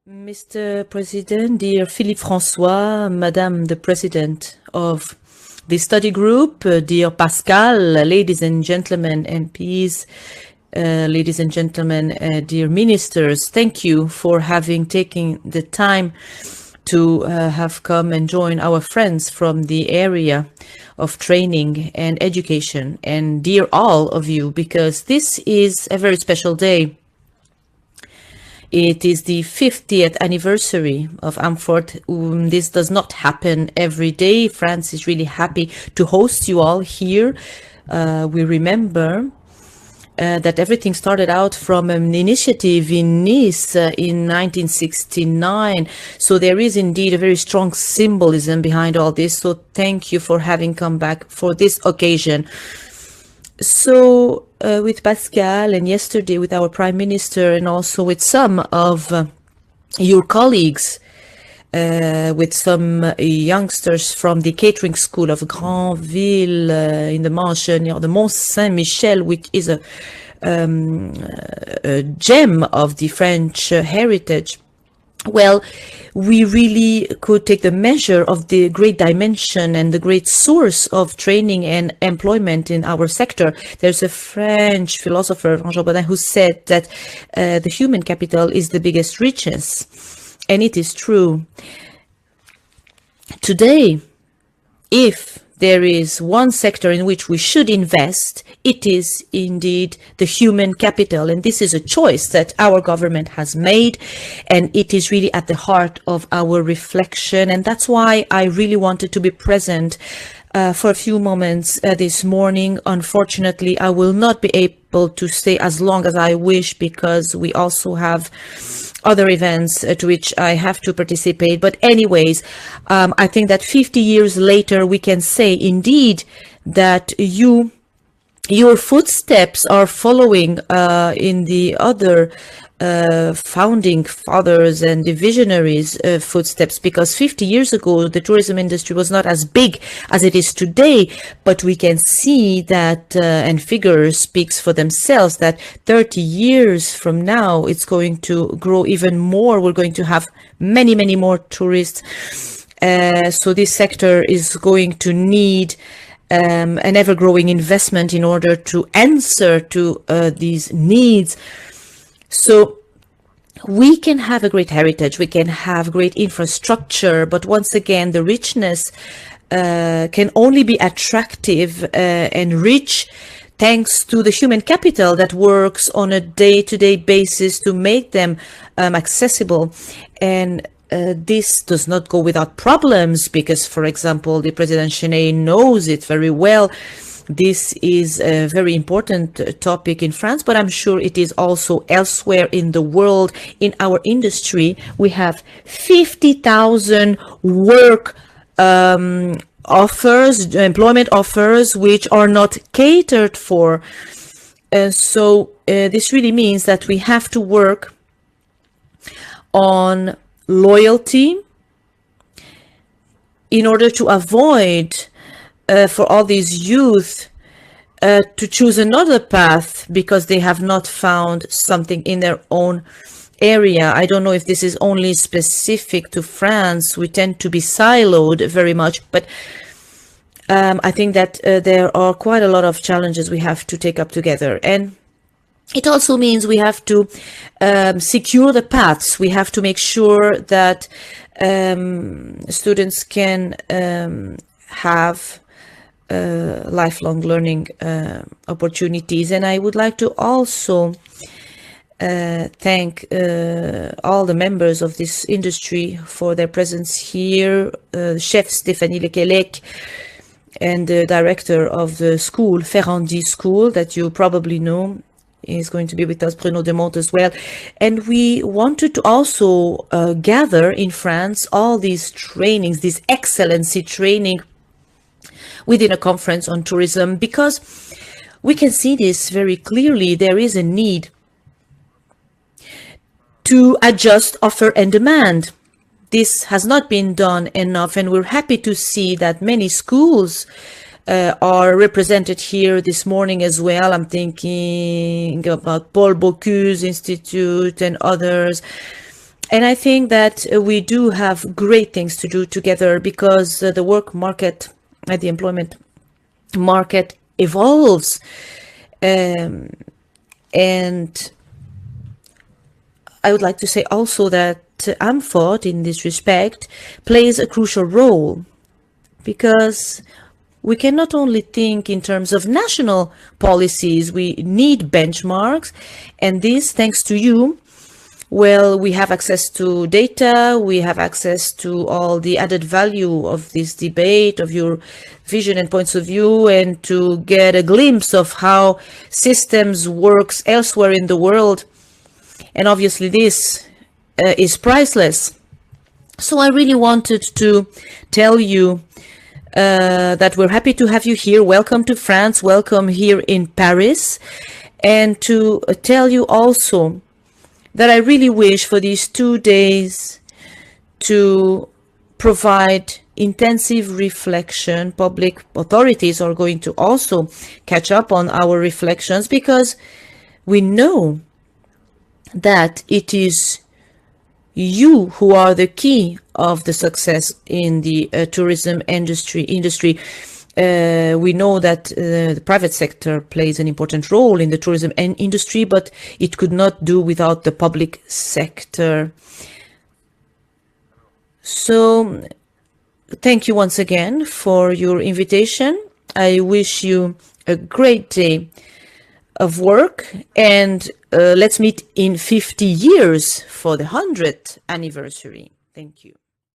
Mr. President, dear Philippe François, Madame the President of the study group, dear Pascal, ladies and gentlemen, MPs, ladies and gentlemen, dear ministers, thank you for having taken the time to have come and join our friends from the area of training and education. And dear all of you, because this is a very special day. It is the 50th anniversary of AMFORHT. This does not happen every day. France is really happy to host you all here. We remember that everything started out from an initiative in Nice in 1969. So there is indeed a very strong symbolism behind all this. So thank you for having come back for this occasion. So with Pascal and yesterday with our Prime Minister and also with some of your colleagues, with some youngsters from the catering school of Granville in the Manche near the Mont Saint-Michel, which is a gem of the French heritage. Well, we really could take the measure of the great dimension and the great source of training and employment in our sector. There's a French philosopher, Jean Baudin, who said that the human capital is the biggest riches. And it is true. Today, if there is one sector in which we should invest, it is indeed the human capital. And this is a choice that our government has made. And it is really at the heart of our reflection. And that's why I really wanted to be present for a few moments this morning. Unfortunately, I will not be able to stay as long as I wish because we also have other events to which I have to participate. But anyways, I think that 50 years later, we can say indeed that your footsteps are following in the other founding fathers and the visionaries' footsteps, because 50 years ago, the tourism industry was not as big as it is today, but we can see that, and figures speaks for themselves, that 30 years from now, it's going to grow even more. We're going to have many, many more tourists. So this sector is going to need an ever-growing investment in order to answer to these needs. So we can have a great heritage, we can have great infrastructure, but once again, the richness can only be attractive and rich thanks to the human capital that works on a day-to-day basis to make them accessible. And this does not go without problems because, for example, the President Chenet knows it very well. This is a very important topic in France, but I'm sure it is also elsewhere in the world. In our industry, we have 50,000 work offers, employment offers, which are not catered for. So this really means that we have to work on loyalty in order to avoid for all these youth to choose another path because they have not found something in their own area. I don't know if this is only specific to France. We tend to be siloed very much, but I think that there are quite a lot of challenges we have to take up together. And it also means we have to secure the paths. We have to make sure that students can have lifelong learning opportunities. And I would like to also thank all the members of this industry for their presence here, Chef Stéphanie Lequelec, and the director of the school, Ferrandi School, that you probably know. Is going to be with us, Bruno Demont as well. And we wanted to also gather in France all these trainings, this excellency training within a conference on tourism, because we can see this very clearly. There is a need to adjust offer and demand. This has not been done enough, and we're happy to see that many schools are represented here this morning as well. I'm thinking about Paul Bocuse Institute and others. And I think that we do have great things to do together, because the work market, the employment market evolves. And I would like to say also that AMFORHT, in this respect, plays a crucial role, because we can not only think in terms of national policies, we need benchmarks, and this, thanks to you, well, we have access to data, we have access to all the added value of this debate, of your vision and points of view, and to get a glimpse of how systems works elsewhere in the world. And obviously this is priceless. So I really wanted to tell you that we're happy to have you here. Welcome to France, welcome here in Paris, and to tell you also that I really wish for these 2 days to provide intensive reflection. Public authorities are going to also catch up on our reflections, because we know that it is you who are the key of the success in the tourism industry. We know that the private sector plays an important role in the tourism industry, but it could not do without the public sector. So thank you once again for your invitation. I wish you a great day of work, and let's meet in 50 years for the 100th anniversary. Thank you.